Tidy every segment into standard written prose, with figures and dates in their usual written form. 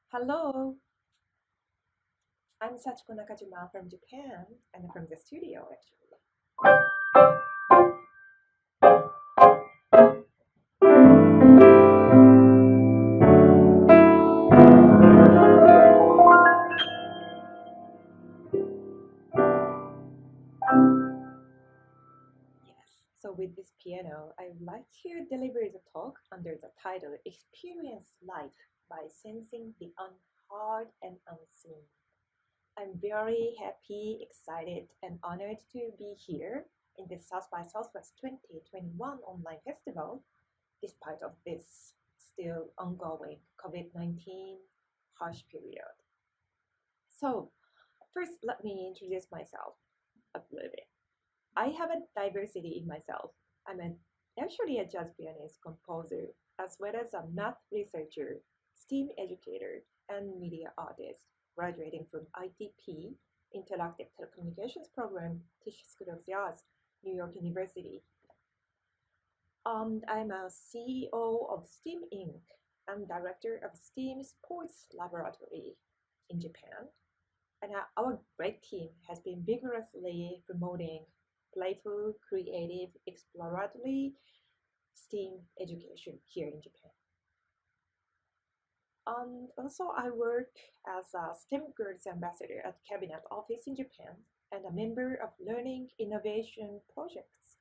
Hello, I'm Sachiko Nakajima from Japan and from the studio actually. Yes, so with this piano, I would like to deliver the talk under the title Experience Life by Sensing the Unheard and Unseen. I'm very happy, excited, and honored to be here in the South by Southwest 2021 online festival, despite of this still ongoing COVID-19 harsh period. So, first, let me introduce myself a little bit. I have a diversity in myself. Actually a jazz pianist, composer, as well as a math researcher, STEAM educator, and media artist, graduating from ITP, Interactive Telecommunications Program, Tisch School of the Arts, New York University. I'm a CEO of STEAM Inc. and director of STEAM Sports Laboratory in Japan. And our great team has been vigorously promoting playful, creative, exploratory STEAM education here in Japan. And also, I work as a STEM Girls Ambassador at Cabinet Office in Japan and a member of Learning Innovation Projects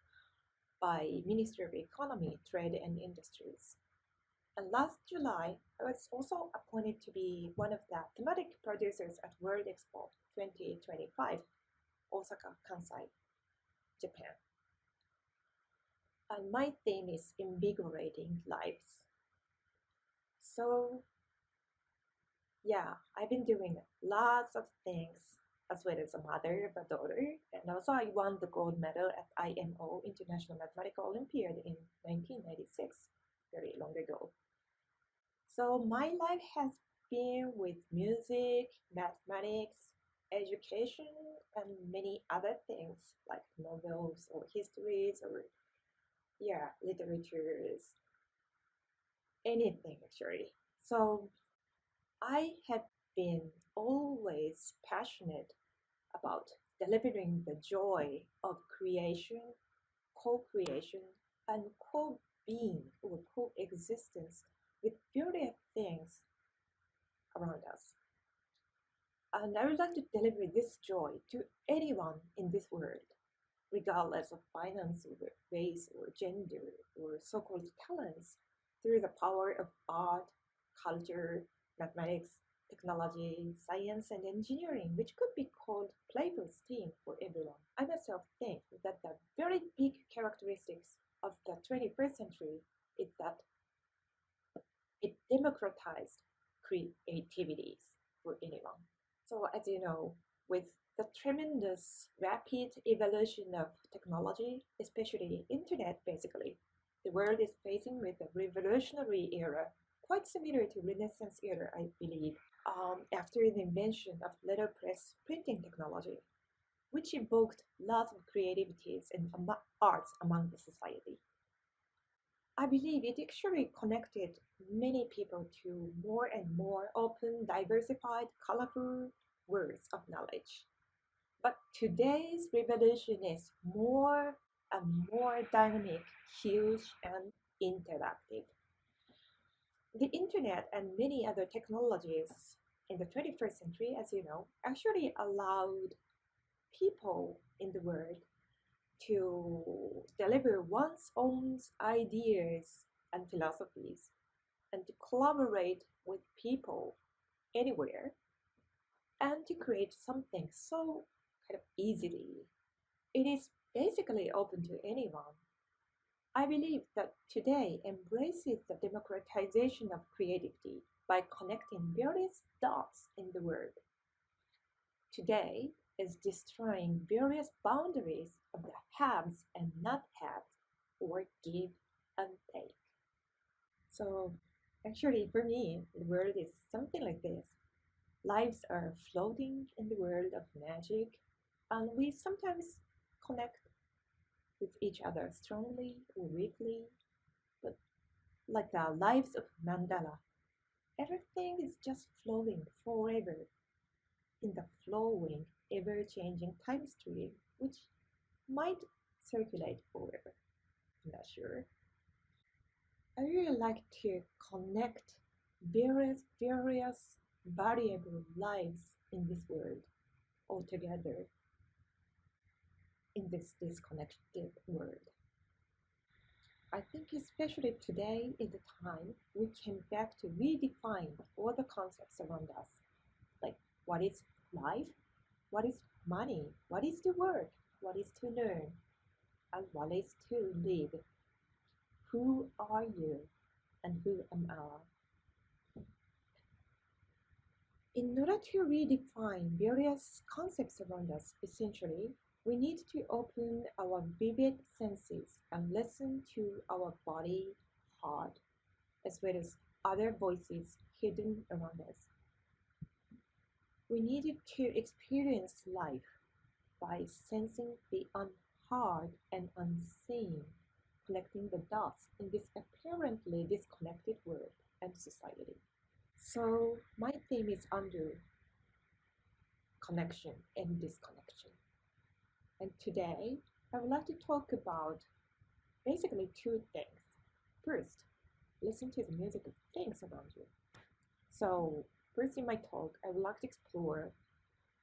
by Ministry of Economy, Trade and Industries. And last July, I was also appointed to be one of the thematic producers at World Expo 2025, Osaka, Kansai, Japan. And my theme is invigorating lives. So, yeah, I've been doing lots of things as well as a mother of a daughter. And also, I won the gold medal at IMO, International Mathematical Olympiad, in 1996, very long ago. So my life has been with music, mathematics, education, and many other things like novels or histories or literatures, anything actually. So I have been always passionate about delivering the joy of creation, co-creation, and co-being or coexistence with beauty of things around us. And I would like to deliver this joy to anyone in this world, regardless of finance or race or gender or so-called talents, through the power of art, culture, mathematics, technology, science, and engineering, which could be called playful STEAM for everyone. I myself think that the very big characteristics of the 21st century is that it democratized creativities for anyone. So as you know, with the tremendous rapid evolution of technology, especially internet basically, the world is facing with a revolutionary era, quite similar to Renaissance era, I believe, after the invention of letterpress printing technology, which evoked lots of creativities and arts among the society. I believe it actually connected many people to more and more open, diversified, colorful worlds of knowledge. But today's revolution is more and more dynamic, huge, and interactive. The internet and many other technologies in the 21st century, as you know, actually allowed people in the world to deliver one's own ideas and philosophies and to collaborate with people anywhere and to create something so kind of easily. It is basically open to anyone. I believe that today embraces the democratization of creativity by connecting various dots in the world. Today is destroying various boundaries of the haves and not haves, or give and take. So actually for me, the world is something like this. Lives are floating in the world of magic, and we sometimes connect with each other strongly or weakly, but like the lives of mandala, everything is just flowing forever in the flowing, ever-changing time stream, which might circulate forever. I'm not sure. I really like to connect various variable lives in this world all together in this disconnected world. I think especially today is the time we came back to redefine all the concepts around us, like what is life, what is money, what is to work, what is to learn, and what is to live. Who are you and who am I? In order to redefine various concepts around us, essentially, we need to open our vivid senses and listen to our body, heart, as well as other voices hidden around us. We needed to experience life by sensing the unheard and unseen, connecting the dots in this apparently disconnected world and society. So my theme is under connection and disconnection. And today, I would like to talk about basically two things. First, listen to the music of things around you. So first in my talk, I would like to explore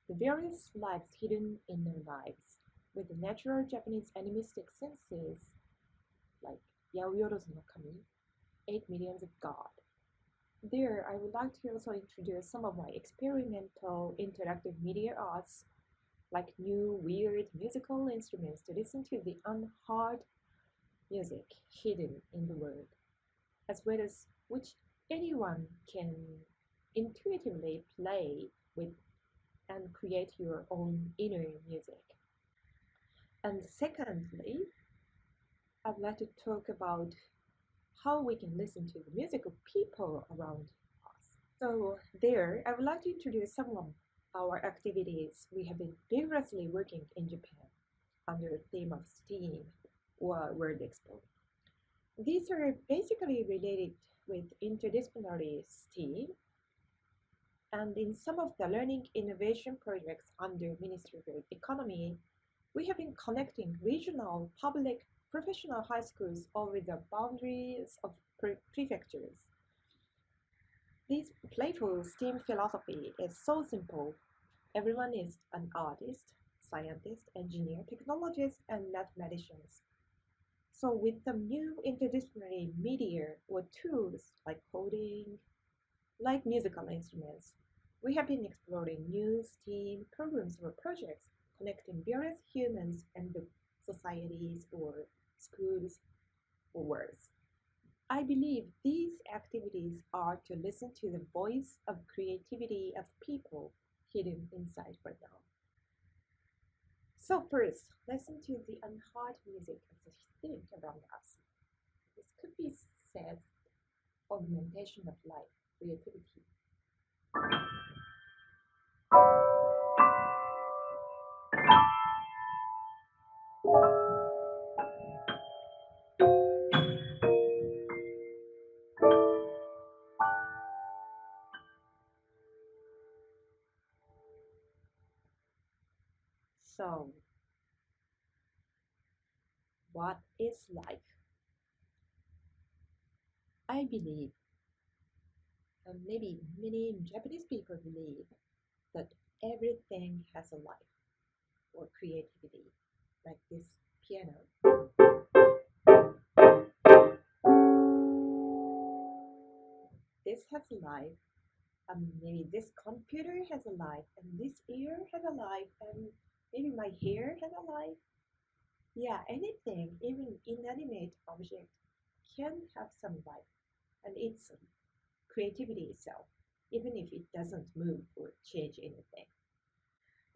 the various lives hidden in their lives with the natural Japanese animistic senses like Yaoyorozu no Kami, 8 Millions of God. There, I would like to also introduce some of my experimental interactive media arts, like new weird musical instruments to listen to the unheard music hidden in the world, as well as which anyone can intuitively play with and create your own inner music. And secondly, I'd like to talk about how we can listen to the music of people around us. So there, I would like to introduce some of our activities we have been vigorously working in Japan under the theme of STEAM or World Expo. These are basically related with interdisciplinary STEAM, and in some of the learning innovation projects under Ministry of Economy, we have been connecting regional public professional high schools over the boundaries of prefectures. This playful STEAM philosophy is so simple. Everyone is an artist, scientist, engineer, technologist, and mathematicians. So with the new interdisciplinary media or tools like coding, like musical instruments, we have been exploring new STEAM programs or projects connecting various humans and the societies or schools or worlds. I believe these activities are to listen to the voice of creativity of people hidden inside right now. So first, listen to the unheard music of the thing around us. This could be said augmentation of life, creativity. So, what is life? I believe, and maybe many Japanese people believe, that everything has a life or creativity, like this piano. This has a life, and maybe this computer has a life, and this ear has a life, and maybe my hair has a life. Yeah, anything, even inanimate object, can have some life, and it's creativity itself, even if it doesn't move or change anything.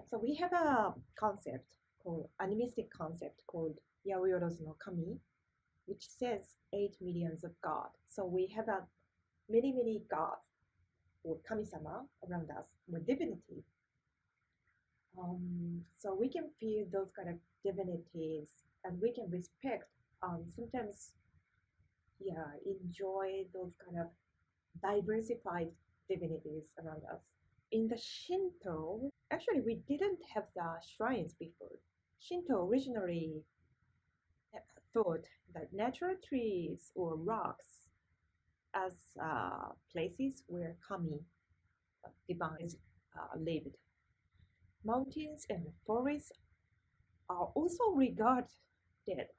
So we have a concept called animistic concept called Yaoyorozu no Kami, which says 8 millions of God. So we have a many gods or kami-sama around us, or divinity. So we can feel those kind of divinities, and we can respect, sometimes, enjoy those kind of diversified divinities around us. In the Shinto, actually, we didn't have the shrines before. Shinto originally thought that natural trees or rocks as places where kami, divines, lived. Mountains and forests are also regarded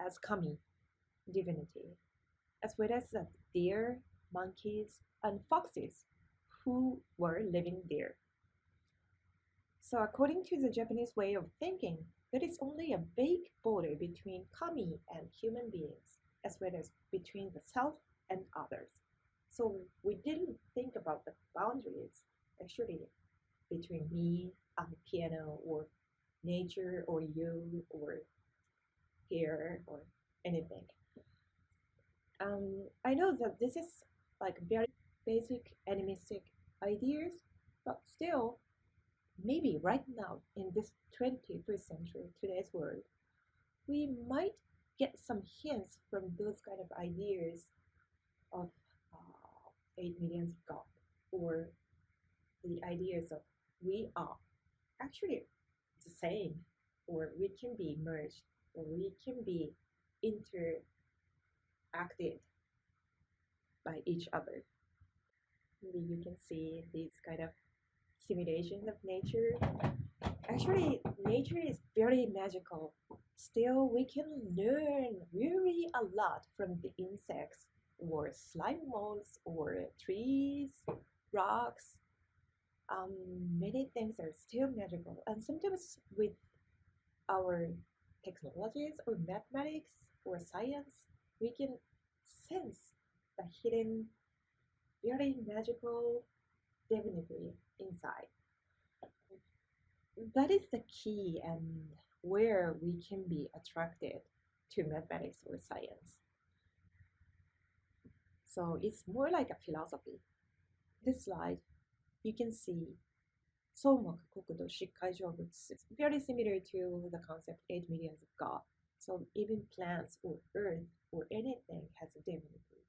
as kami, divinity, as well as the deer, monkeys, and foxes who were living there. So, according to the Japanese way of thinking, there is only a vague border between kami and human beings, as well as between the self and others. So, we didn't think about the boundaries actually between me and the piano, or nature, or you, or here, or anything. I know that this is like very basic animistic ideas, but still, maybe right now in this 21st century, today's world, we might get some hints from those kind of ideas of 8 million God, or the ideas of we are actually the same, or we can be merged, or we can be interacted by each other. Maybe you can see these kind of simulations of nature. Actually, nature is very magical. Still, we can learn really a lot from the insects, or slime molds, or trees, rocks. Many things are still magical, and sometimes with our technologies or mathematics or science, we can sense the hidden, very magical divinity inside. That is the key, and where we can be attracted to mathematics or science. So it's more like a philosophy. This slide, you can see 相目国土色界成物 is very similar to the concept 8 millions of God. So even plants or earth or anything has a divinity.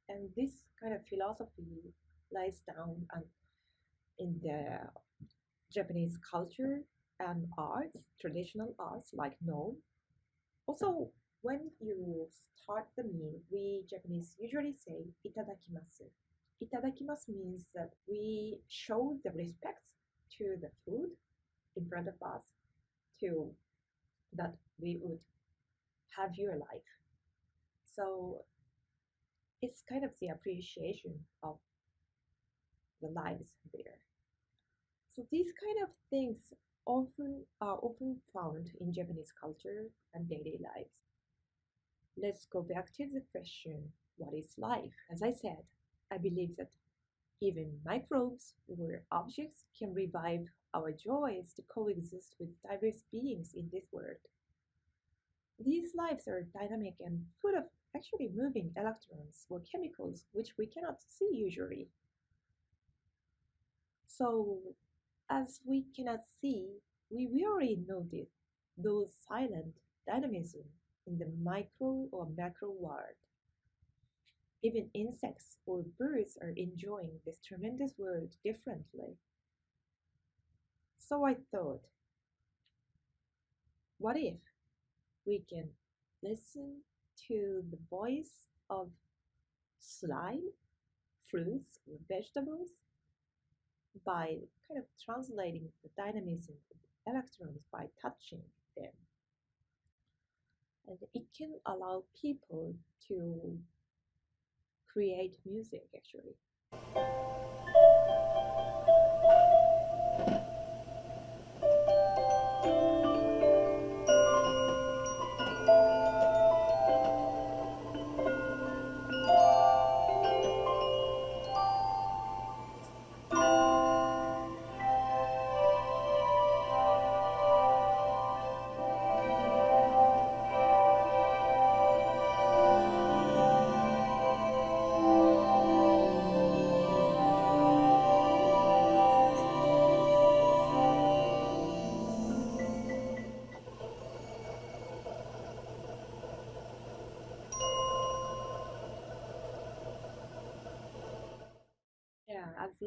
And this kind of philosophy lies down in the Japanese culture and arts, traditional arts like Noh. Also, when you start the meal, we Japanese usually say itadakimasu. Itadakimasu means that we show the respect to the food in front of us, to that we would have your life. So it's kind of the appreciation of the lives there. So these kind of things are often found in Japanese culture and daily lives. Let's go back to the question, what is life? As I said, I believe that even microbes or objects can revive our joys to coexist with diverse beings in this world. These lives are dynamic and full of actually moving electrons or chemicals which we cannot see usually. So, as we cannot see, we already notice those silent dynamism in the micro or macro world. Even insects or birds are enjoying this tremendous world differently. So I thought, what if we can listen to the voice of slime, fruits, or vegetables by kind of translating the dynamism of electrons by touching them. And it can allow people to create music actually.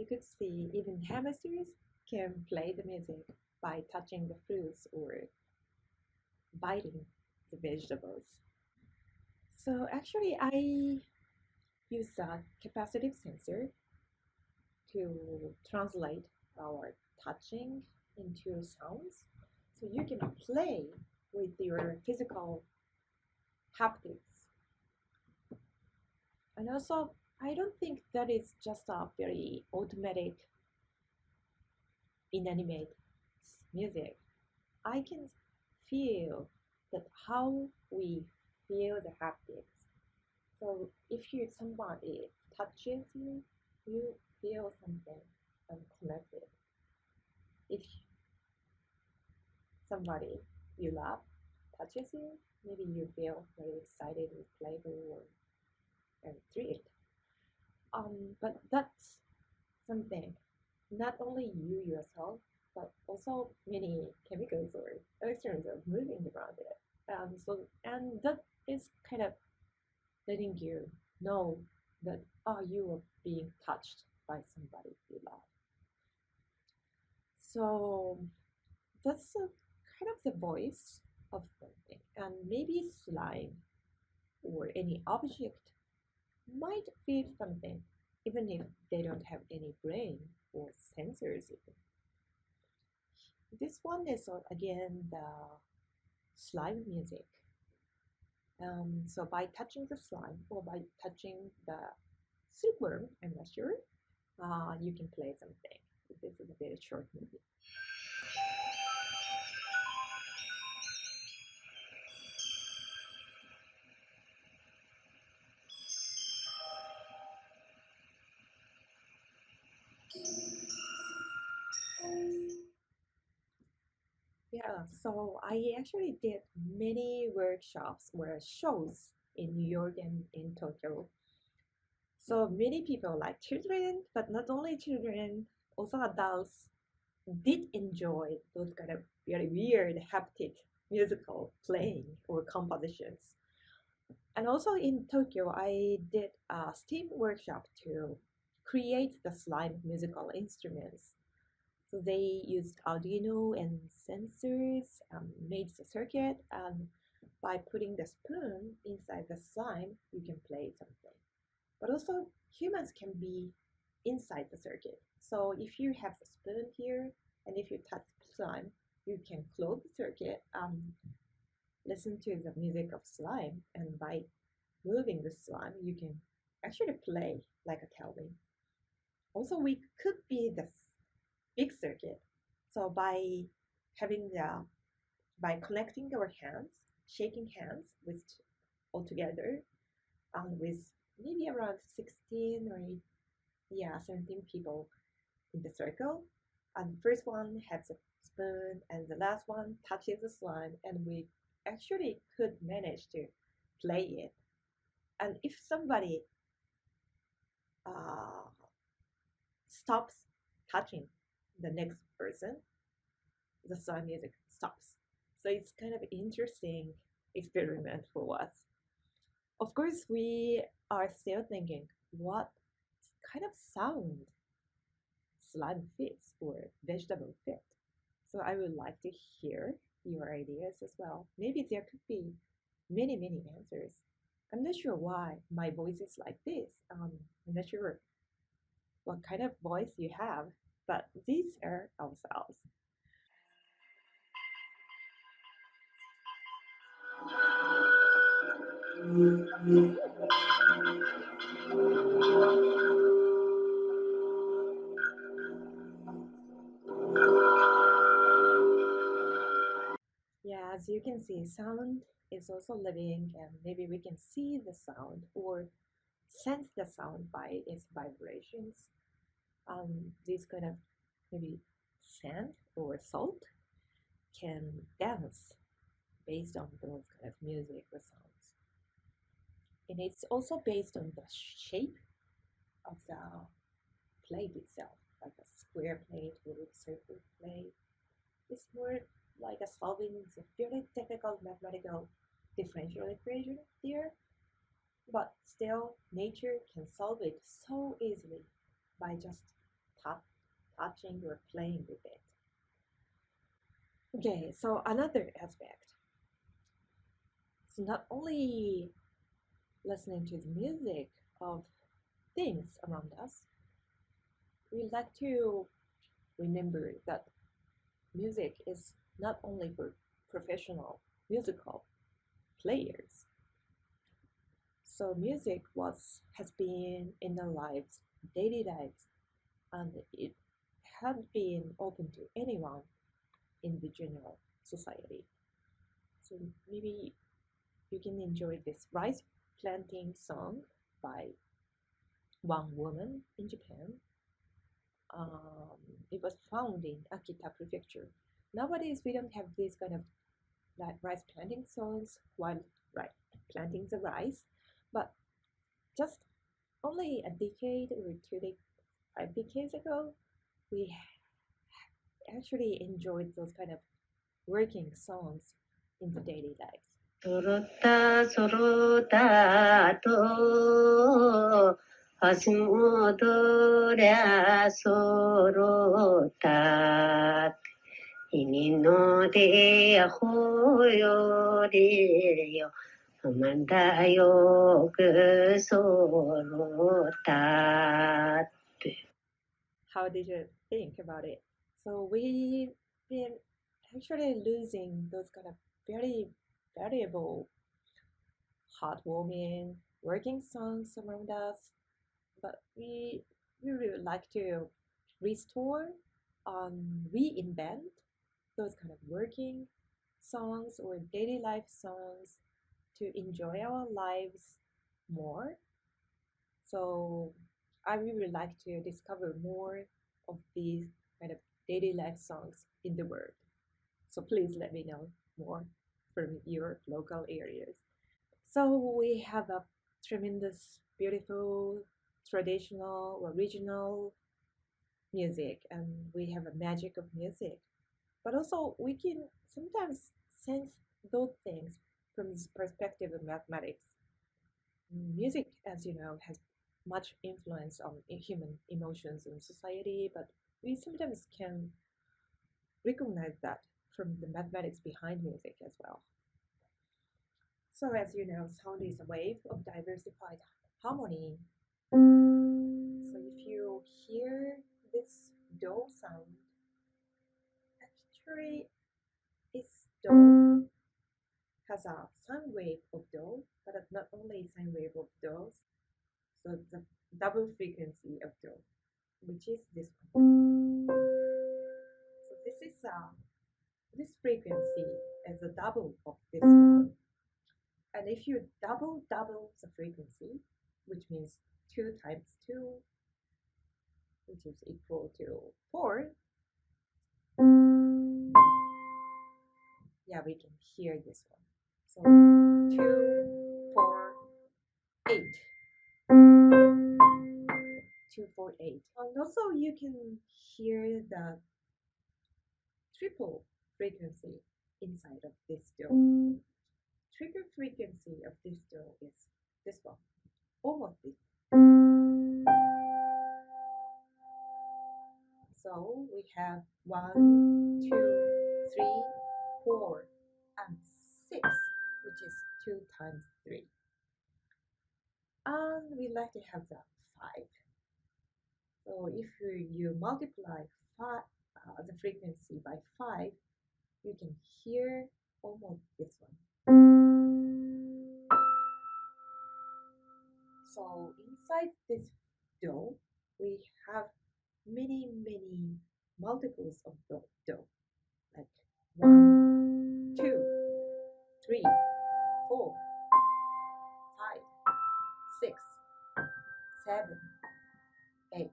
you could see even hamsters can play the music by touching the fruits or biting the vegetables. So actually, I use a capacitive sensor to translate our touching into sounds. So you can play with your physical haptics. And also, I don't think that is just a very automatic, inanimate music. I can feel that how we feel the haptics. So if somebody touches you, you feel something connected. If somebody you love touches you, maybe you feel very excited with pleasure and thrilled. But that's something not only you yourself, but also many chemicals or electrons are moving around it. And that is kind of letting you know that you are being touched by somebody you love. So that's kind of the voice of something, and maybe slime or any object might feel something, even if they don't have any brain or sensors even. This one is again the slime music. So by touching the slime or by touching the silkworm, I'm not sure, you can play something. This is a very short movie. Yeah, so I actually did many workshops or shows in New York and in Tokyo. So many people like children, but not only children, also adults did enjoy those kind of very weird haptic musical playing or compositions. And also in Tokyo, I did a STEAM workshop to create the slime musical instruments. So they used Arduino and sensors, made the circuit, and by putting the spoon inside the slime, you can play something. But also, humans can be inside the circuit. So if you have the spoon here, and if you touch the slime, you can close the circuit, listen to the music of slime, and by moving the slime, you can actually play like a Kelvin. Also, we could be the big circuit. So by connecting our hands, shaking hands with all together, with maybe around 16 or 17 people in the circle, and the first one has a spoon, and the last one touches the slime, and we actually could manage to play it. And if somebody uh, stops touching the next person, the slime music stops. So it's kind of interesting experiment for us. Of course, we are still thinking what kind of sound slime fits or vegetable fit. So I would like to hear your ideas as well. Maybe there could be many, many answers. I'm not sure why my voice is like this. I'm not sure what kind of voice you have, but these are ourselves. Yeah, as you can see, sound is also living, and maybe we can see the sound or sense the sound by its vibrations. These kind of maybe sand or salt can dance based on those kind of music or sounds. And it's also based on the shape of the plate itself, like a square plate or a circular plate. It's more like a solving a very difficult mathematical differential equation there, but still nature can solve it so easily by just touching or playing with it. Okay, so another aspect. So not only listening to the music of things around us, we like to remember that music is not only for professional musical players. So music has been in our lives, daily lives, and it has been open to anyone in the general society. So maybe you can enjoy this rice planting song by one woman in Japan. It was found in Akita Prefecture. Nowadays, we don't have these kind of rice planting songs while planting the rice, but just only a decade or 5 decades ago, we actually enjoyed those kind of working songs in the daily lives. Sorota sorota to asmodorya sorota inino de ahoyo de yo amanda yo sorota. How did you think about it? So we've been actually losing those kind of very variable, heartwarming, working songs around us, but we really would like to restore, reinvent those kind of working songs or daily life songs to enjoy our lives more. So I really would like to discover more of these kind of daily life songs in the world. So please let me know more from your local areas. So we have a tremendous, beautiful, traditional, original music, and we have a magic of music. But also we can sometimes sense those things from the perspective of mathematics. Music, as you know, has much influence on human emotions and society, but we sometimes can recognize that from the mathematics behind music as well. So as you know, sound is a wave of diversified harmony. So if you hear this do sound, actually this do has a sine wave of do, but not only sine wave of do, so the double frequency of do, which is this one. So this frequency is a double of this one. And if you double the frequency, which means 2 times 2, which is equal to 4, yeah, we can hear this one. So 2, 4, 8. 2, 4, 8. And also you can hear the triple frequency inside of this do. Trigger frequency of this do is this one, almost this. So we have 1, 2, 3, 4, and 6, which is 2 times 3. And we like to have the 5. So if you multiply the frequency by 5, you can hear almost this one. So inside this do, we have many multiples of do, like 1, 2, 3, 4, 5, 6, 7, 8,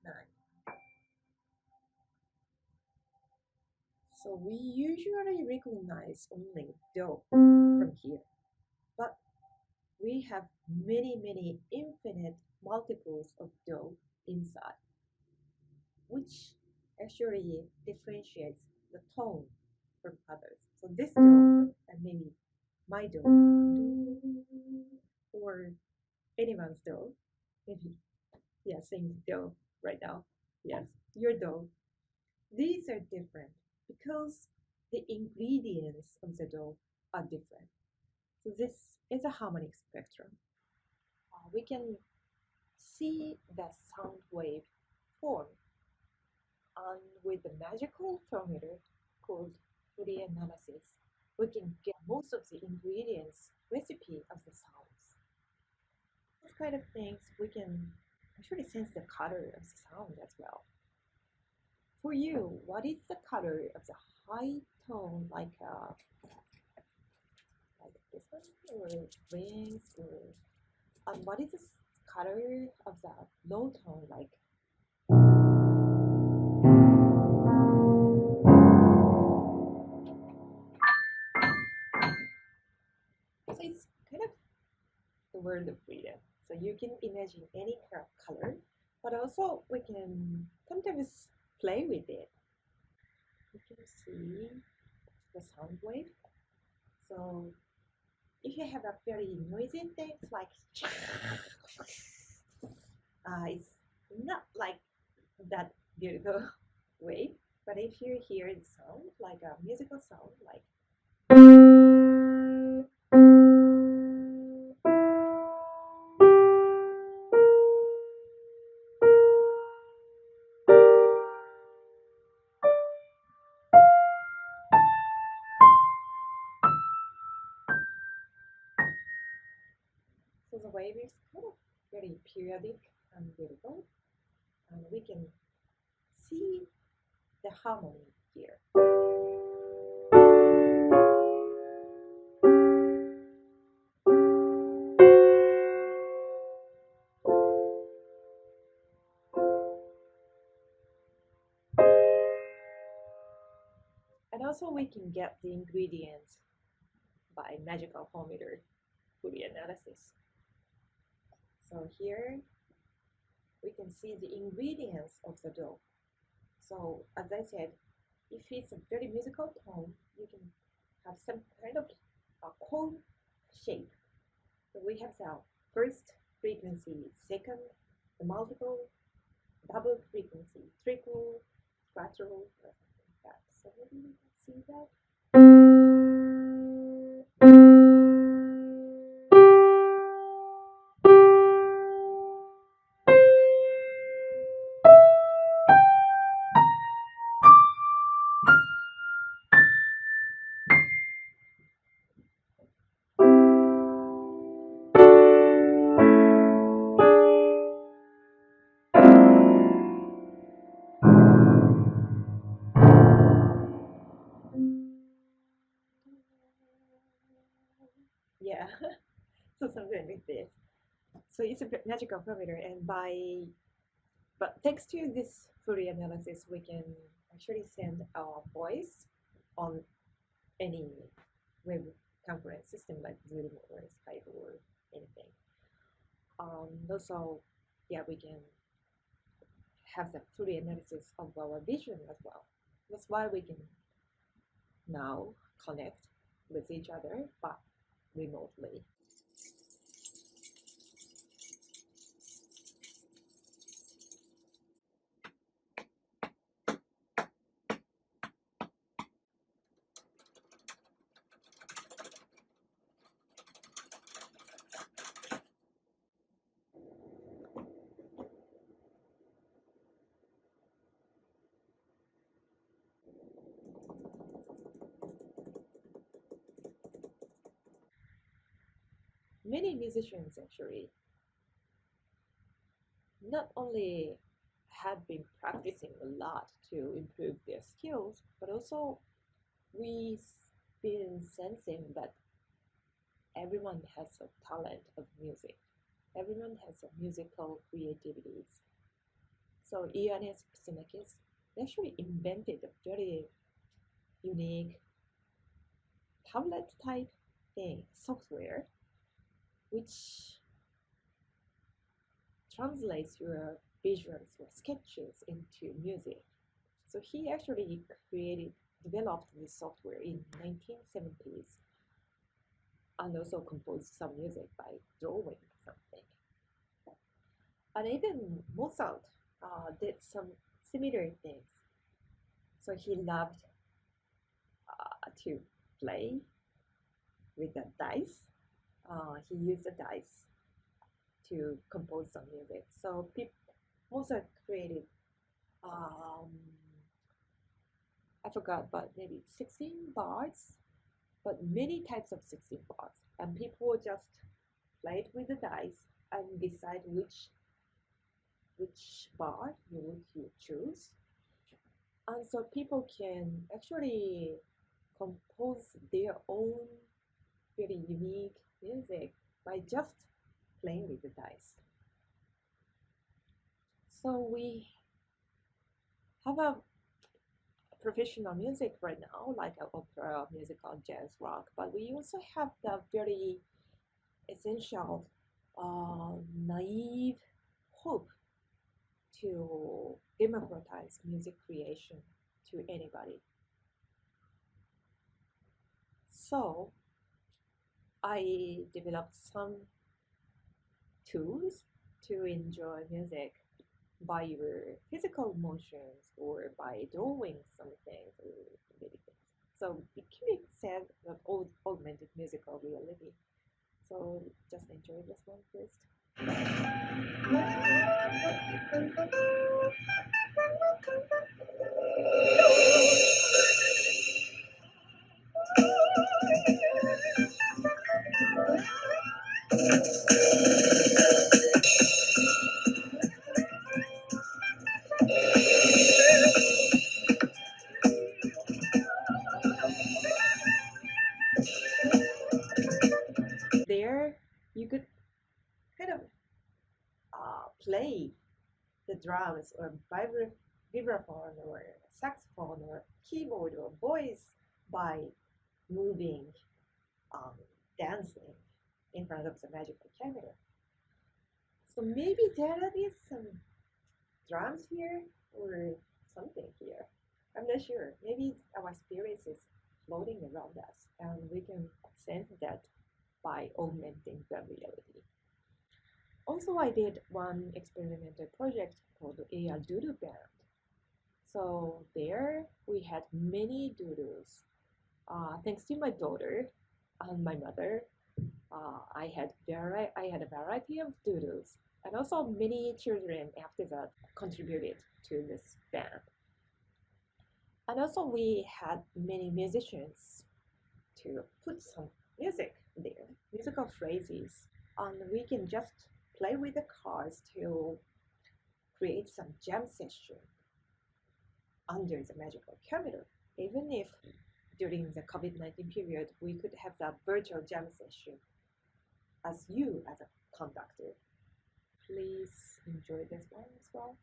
9. So we usually recognize only do from here, but we have many infinite multiples of do inside, which actually differentiates the tone from others. So this do, and maybe my do, or anyone's do, maybe, yeah, same do right now, Yes, your dough. These are different because the ingredients of the dough are different. So this is a harmonic spectrum. We can see the sound wave form, and with the magical thermometer called Fourier analysis, we can get most of the ingredients recipe of the sounds. These kind of things we can actually sense the color of the sound as well. For you, what is the color of the high tone, like this one, or rings, or what is the color of the low tone, like? So it's kind of the word of freedom. So you can imagine any kind of color, but also we can sometimes play with it. You can see the sound wave. So if you have a very noisy thing like it's not like that beautiful wave, but if you hear the sound like a musical sound like so the wave is kind of very periodic and beautiful, and we can see the harmony here. And also we can get the ingredients by magical formula Fourier analysis. So here we can see the ingredients of the dough. So as I said, if it's a very musical tone, you can have some kind of a cone shape. So we have the first frequency, second, the multiple, double frequency, triple, quattro, or something like that. So maybe we can see that. Yeah, so something like this. So it's a magical parameter, and but thanks to this Fourier analysis, we can actually send our voice on any web conference system like Zoom or Skype or anything. Also, yeah, we can have the Fourier analysis of our vision as well. That's why we can now connect with each other, but remotely. Many musicians actually not only had been practicing a lot to improve their skills, but also we've been sensing that everyone has a talent of music. Everyone has a musical creativities. So Ioannis Xenakis actually invented a very unique tablet type thing, software, which translates your visuals or sketches into music. So he actually developed this software in 1970s, and also composed some music by drawing something. And even Mozart did similar things. So he loved to play with the dice. He used the dice to compose some music. So Mozart created, I forgot, but maybe 16 bars, but many types of 16 bars. And people just played with the dice and decide which bar you choose. And so people can actually compose their own very unique music by just playing with the dice. So we have a professional music right now, like opera, musical, jazz, rock, but we also have the very essential, naive hope to democratize music creation to anybody. So I developed some tools to enjoy music by your physical motions or by drawing something or anything. So it can be said that augmented musical reality. So just enjoy this one first. There you could kind of play the drums or vibraphone or saxophone or keyboard or voice by moving, um, dancing in front of the magical camera. So maybe there is some drums here or something here. I'm not sure. Maybe our spirits is floating around us and we can sense that by augmenting the reality. Also, I did one experimental project called AR Doodle Band. So there we had many doodles. Thanks to my daughter and my mother, I had a variety of doodles, and also many children after that contributed to this band. And also we had many musicians to put some music there, musical phrases, and we can just play with the cards to create some jam session under the magical camera. Even if during the COVID-19 period, we could have that virtual jam session as you as a conductor. Please enjoy this one as well.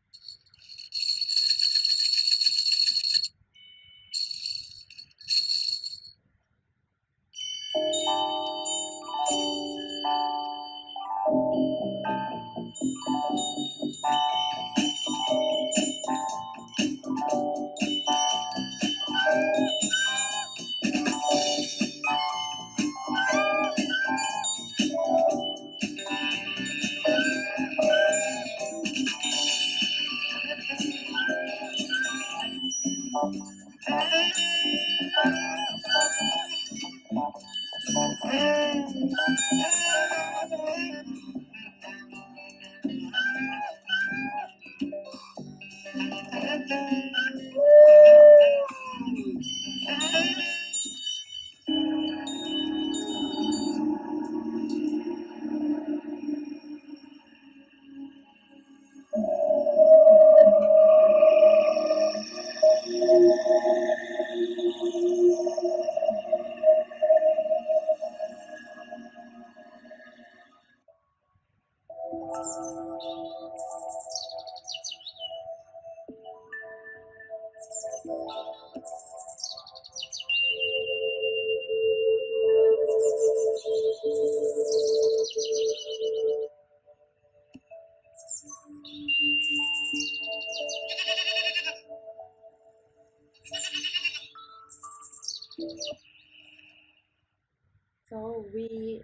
So we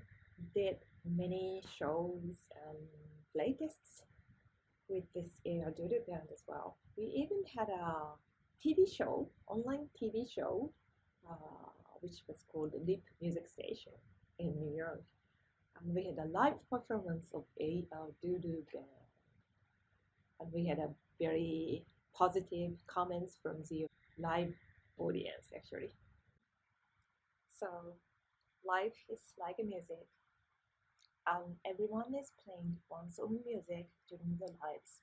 did many shows and playtests with this doodle band as well. We even had a TV show, online TV show, which was called Lip Music Station in New York. And we had a live performance of a doodle band. And we had a very positive comments from the live audience actually. So life is like a music. Everyone is playing one's own music during their lives.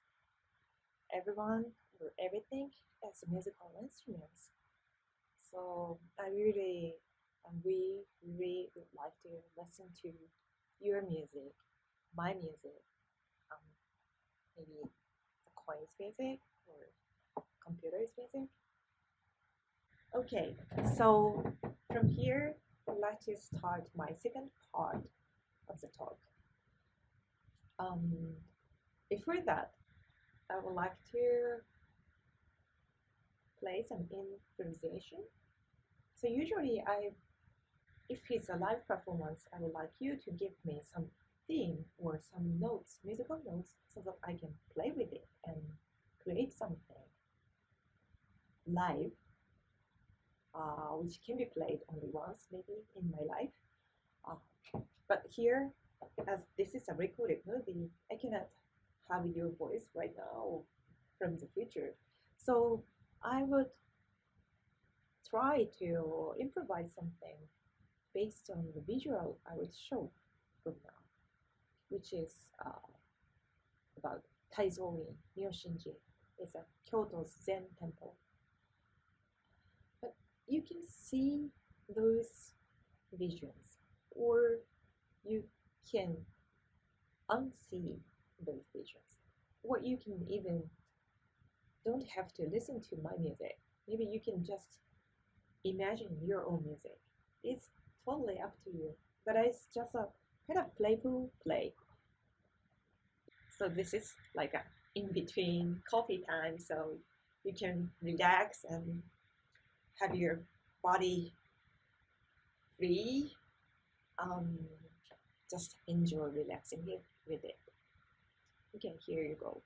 Everyone or everything has musical instruments. So we really would like to listen to your music, my music, um, maybe the coin's music or computer's music. Okay, so from here, I'd like to start my second part of the talk. Before that, I would like to play some improvisation. So usually if it's a live performance, I would like you to give me some theme or some notes, musical notes, so that I can play with it and create something live, which can be played only once maybe in my life. But here, as this is a recorded movie, I cannot have your voice right now from the future. So I would try to improvise something based on the visual I will show from now, which is about Taizoi Myoshinji. It's a Kyoto's Zen temple. But you can see those visions, or you can unsee those visions, or you can even don't have to listen to my music. Maybe you can just imagine your own music. It's totally up to you, but it's just a kind of playful play. So this is like a in between coffee time, so you can relax and have your body free. Just enjoy relaxing it with it. Okay, here you go.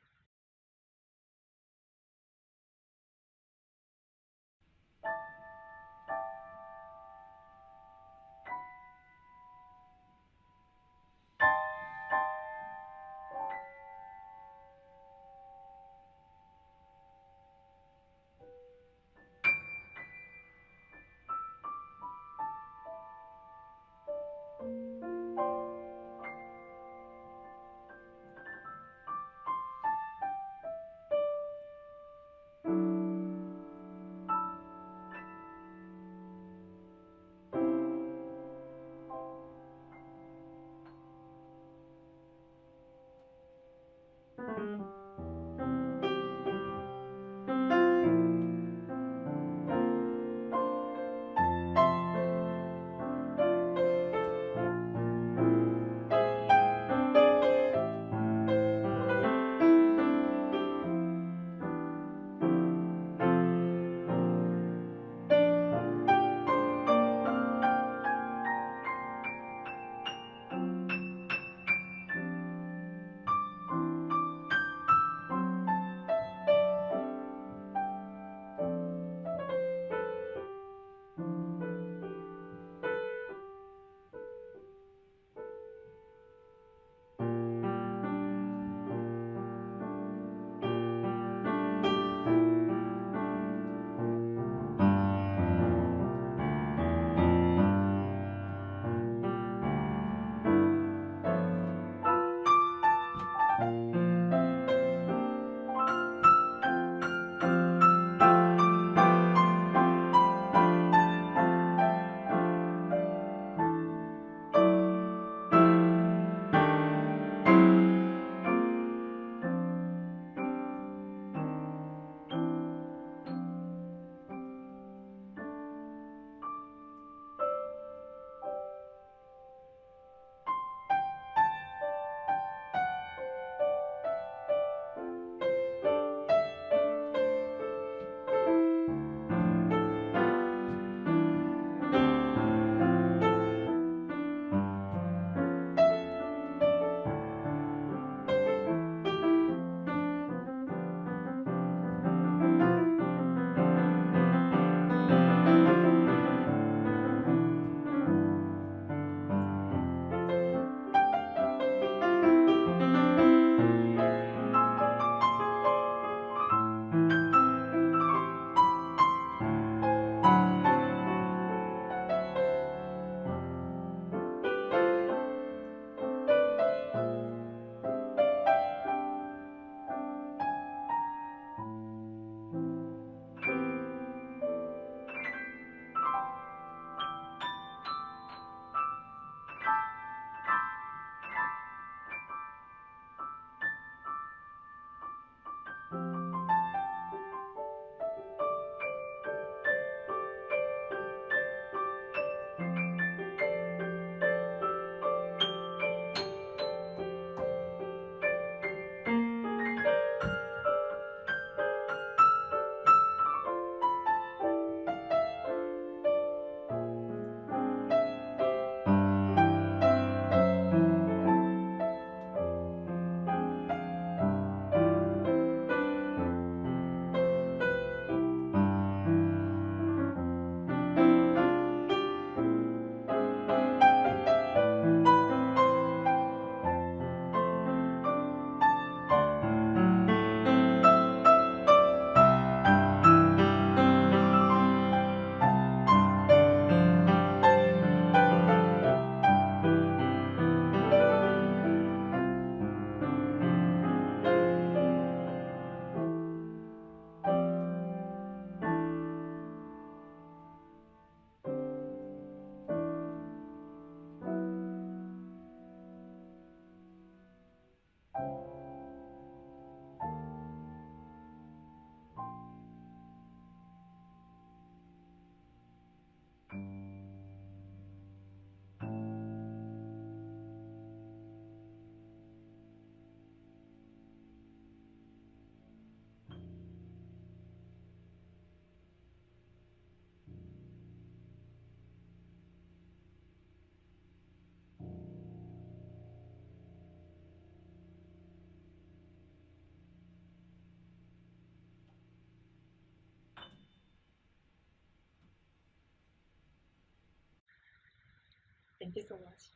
Thank you so much.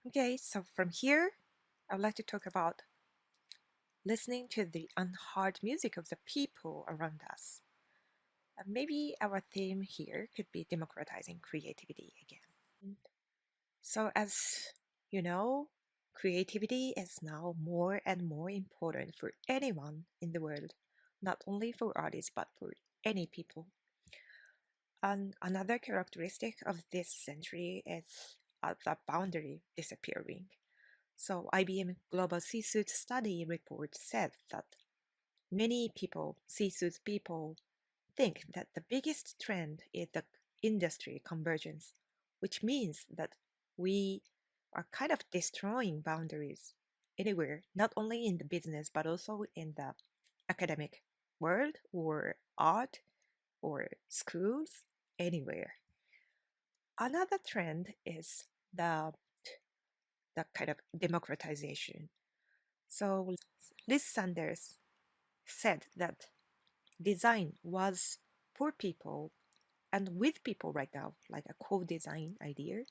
Okay, so from here, I would like to talk about listening to the unheard music of the people around us. Maybe our theme here could be democratizing creativity again. So, as you know, creativity is now more and more important for anyone in the world, not only for artists, but for any people. And another characteristic of this century is the boundary disappearing. So, IBM Global C-suite study report said that many people, C-suite people, think that the biggest trend is the industry convergence, which means that we are kind of destroying boundaries anywhere, not only in the business, but also in the academic world or art or schools, anywhere. Another trend is the kind of democratization. So Liz Sanders said that design was for people and with people right now, like a co-design idea,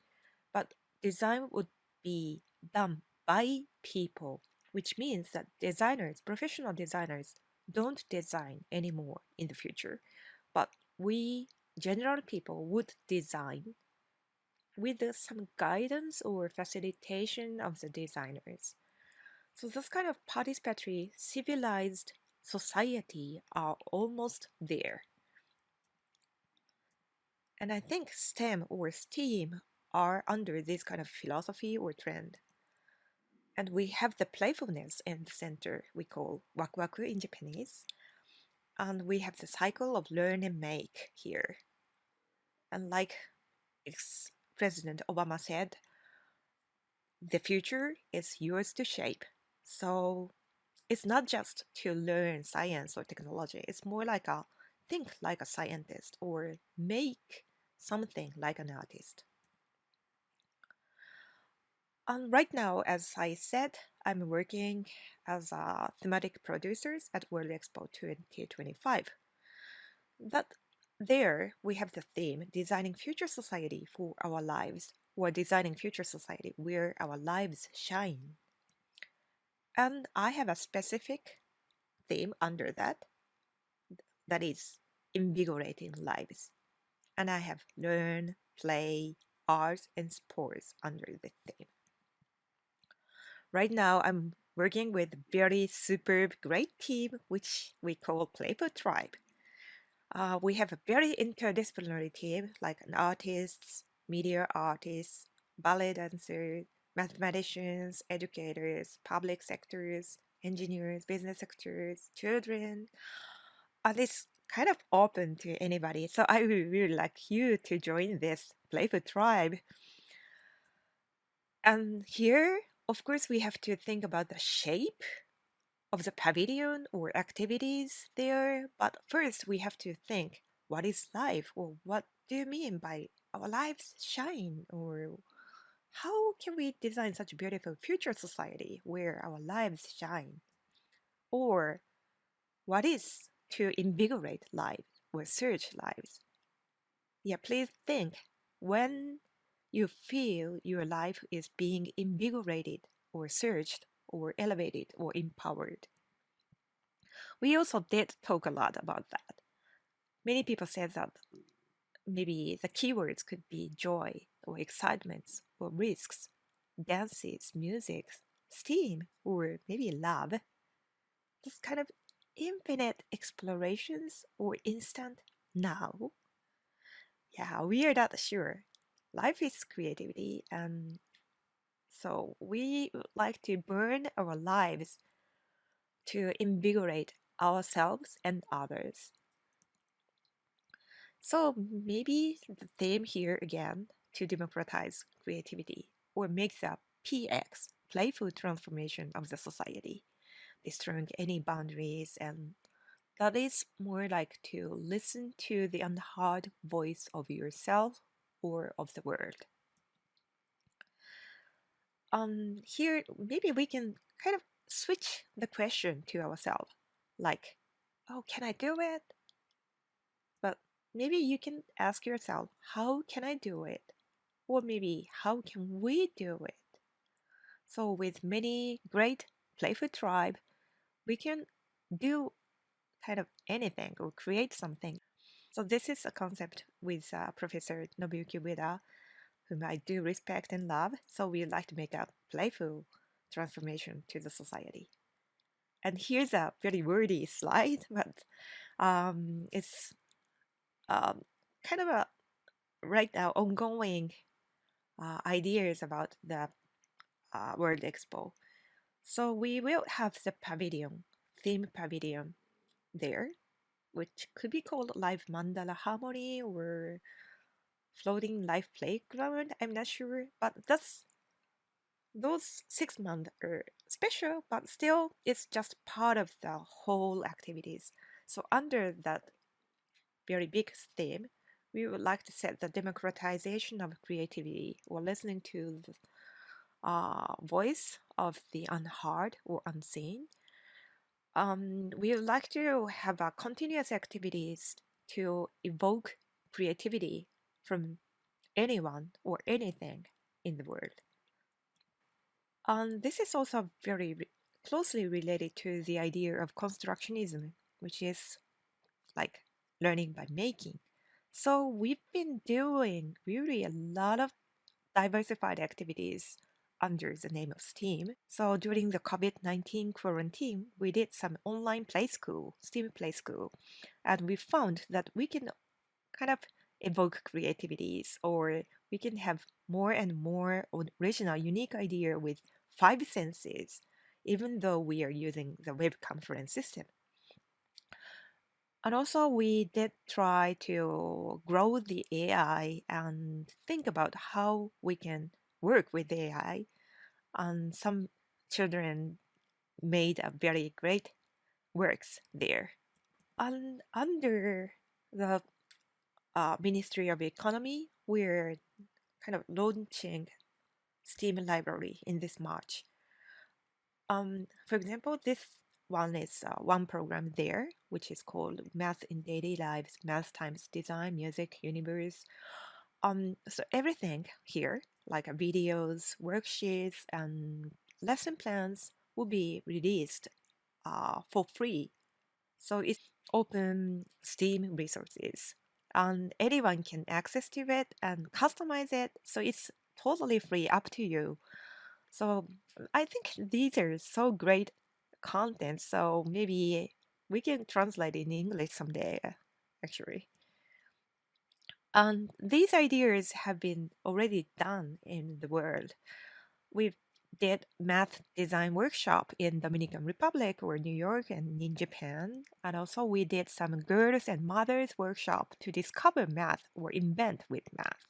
but design would be done by people, which means that designers, professional designers, don't design anymore in the future, but we general people would design with some guidance or facilitation of the designers. So this kind of participatory civilized society are almost there. And I think STEM or STEAM are under this kind of philosophy or trend. And we have the playfulness in the center we call waku in Japanese. And we have the cycle of learn and make here. And like ex-President Obama said, the future is yours to shape. So it's not just to learn science or technology. It's more like a think like a scientist or make something like an artist. And right now, as I said, I'm working as a thematic producer at World Expo 2025. That there we have the theme designing future society for our lives, or designing future society where our lives shine. And I have a specific theme under that, that is invigorating lives. And I have learn, play, arts, and sports under the theme. Right now, I'm working with a very superb, great team, which we call Playful Tribe. We have a very interdisciplinary team, like an artists, media artists, ballet dancers, mathematicians, educators, public sectors, engineers, business sectors, children. It's kind of open to anybody. So I would really like you to join this Playful Tribe. And here, of course, we have to think about the shape of the pavilion or activities there. But first, we have to think, what is life, or what do you mean by our lives shine, or how can we design such a beautiful future society where our lives shine? Or what is to invigorate lives or surge lives? Yeah, please think when you feel your life is being invigorated or surged or elevated or empowered. We also did talk a lot about that. Many people said that maybe the keywords could be joy or excitement or risks, dances, music, steam, or maybe love. This kind of infinite explorations or instant now. Yeah, we are not sure. Life is creativity, and so we would like to burn our lives to invigorate ourselves and others. So maybe the theme here again to democratize creativity or make the PX playful transformation of the society, destroying any boundaries, and that is more like to listen to the unheard voice of yourself or of the world. Here maybe we can kind of switch the question to ourselves, like, oh, can I do it? But maybe you can ask yourself, how can I do it? Or maybe, how can we do it? So, with many great playful tribe, we can do kind of anything or create something. So, this is a concept with Professor Nobuyuki Ueda, whom I do respect and love. So, we like to make a playful transformation to the society. And here's a very wordy slide, but it's um, kind of a right now ongoing ideas about the World Expo. So we will have the pavilion, theme pavilion there, which could be called Live Mandala Harmony or Floating Life Playground. I'm not sure, but that's those 6 months are special, but still it's just part of the whole activities. So under that very big theme, we would like to set the democratization of creativity or listening to the voice of the unheard or unseen. We would like to have continuous activities to evoke creativity from anyone or anything in the world. This is also very closely related to the idea of constructionism, which is like learning by making. So we've been doing really a lot of diversified activities under the name of STEAM. So during the COVID-19 quarantine, we did some online play school, STEAM play school, and we found that we can kind of evoke creativities or we can have more and more original, unique idea with five senses, even though we are using the web conference system. And also, we did try to grow the AI and think about how we can work with AI. And some children made a very great works there. And under the Ministry of Economy, we're kind of launching STEAM library in this March. For example, this one is one program there, which is called Math in Daily Lives, Math times Design, Music, Universe. So everything here, like videos, worksheets, and lesson plans, will be released for free. So it's open STEAM resources, and anyone can access to it and customize it. So it's totally free, up to you. So I think these are so great content. So maybe we can translate in English someday, actually. And these ideas have been already done in the world. We did math design workshop in Dominican Republic or New York and in Japan. And also we did some girls and mothers workshop to discover math or invent with math.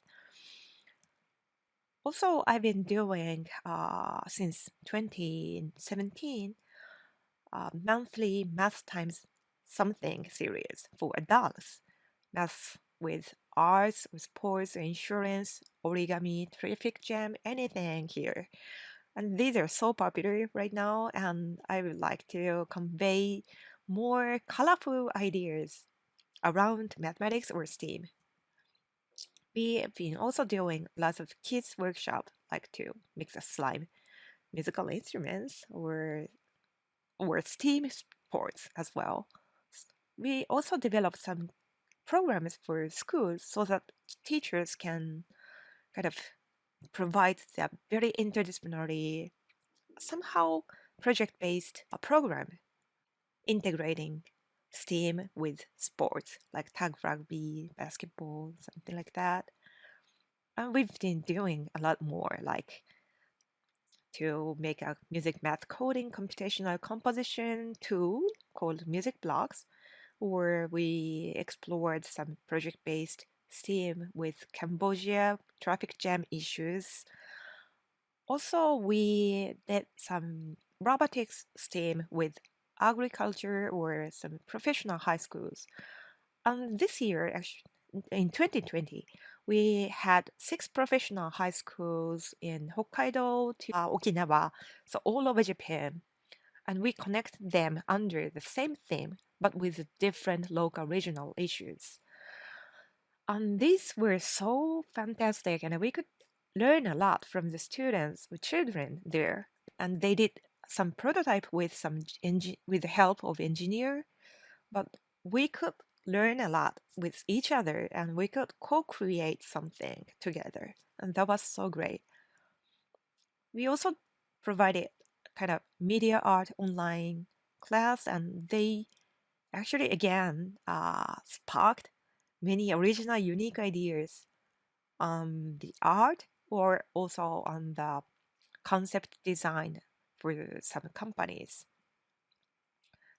Also, I've been doing since 2017 monthly math times something series for adults. Math with arts, with sports, insurance, origami, traffic jam, anything here. And these are so popular right now, and I would like to convey more colorful ideas around mathematics or STEAM. We have been also doing lots of kids workshop, like to mix a slime, musical instruments, or STEAM sports as well. We also developed some programs for schools so that teachers can kind of provide the very interdisciplinary, somehow project-based program integrating STEAM with sports like tag rugby, basketball, something like that. And we've been doing a lot more, like to make a music math coding computational composition tool called Music Blocks, where we explored some project-based STEAM with Cambodia traffic jam issues. Also, we did some robotics STEAM with agriculture or some professional high schools. And this year, actually, in 2020, we had 6 professional high schools in Hokkaido to Okinawa, so all over Japan. And we connect them under the same theme, but with different local regional issues. And these were so fantastic, and we could learn a lot from the students, the children there. And they did some prototype with with the help of engineer, but we could learn a lot with each other, and we could co-create something together, and that was so great. We also provided kind of media art online class, and they actually again sparked many original, unique ideas on the art or also on the concept design for some companies.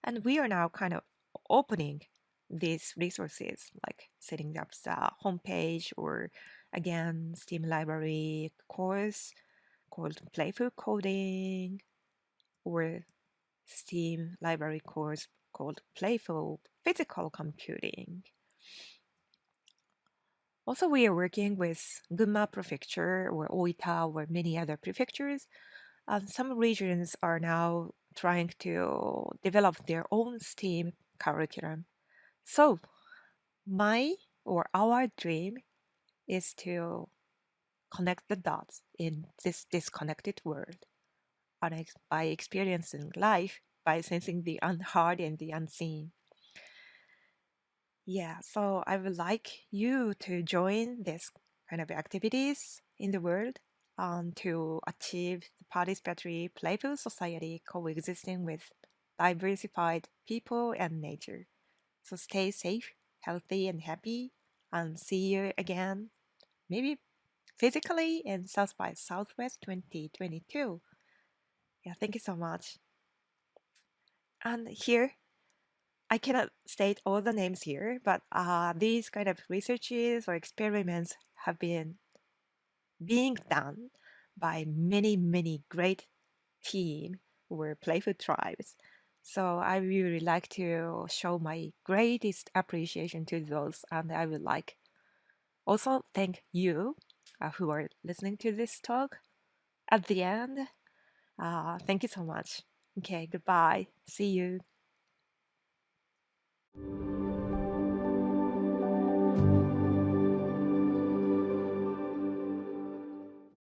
And we are now kind of opening these resources, like setting up the homepage or again, Steam library course called Playful Coding or Steam library course called Playful Physical Computing. Also, we are working with Gunma Prefecture or Oita or many other prefectures. Some regions are now trying to develop their own STEAM curriculum. So, my or our dream is to connect the dots in this disconnected world by experiencing life, by sensing the unheard and the unseen. Yeah, so I would like you to join this kind of activities in the world to achieve the participatory playful society coexisting with diversified people and nature. So stay safe, healthy, and happy, and see you again, maybe physically in South by Southwest 2022. Yeah, thank you so much. And here, I cannot state all the names here, but these kind of researches or experiments have been being done by many, many great team or playful tribes. So I really like to show my greatest appreciation to those, and I would like also thank you who are listening to this talk. At the end, thank you so much. Okay, goodbye. See you.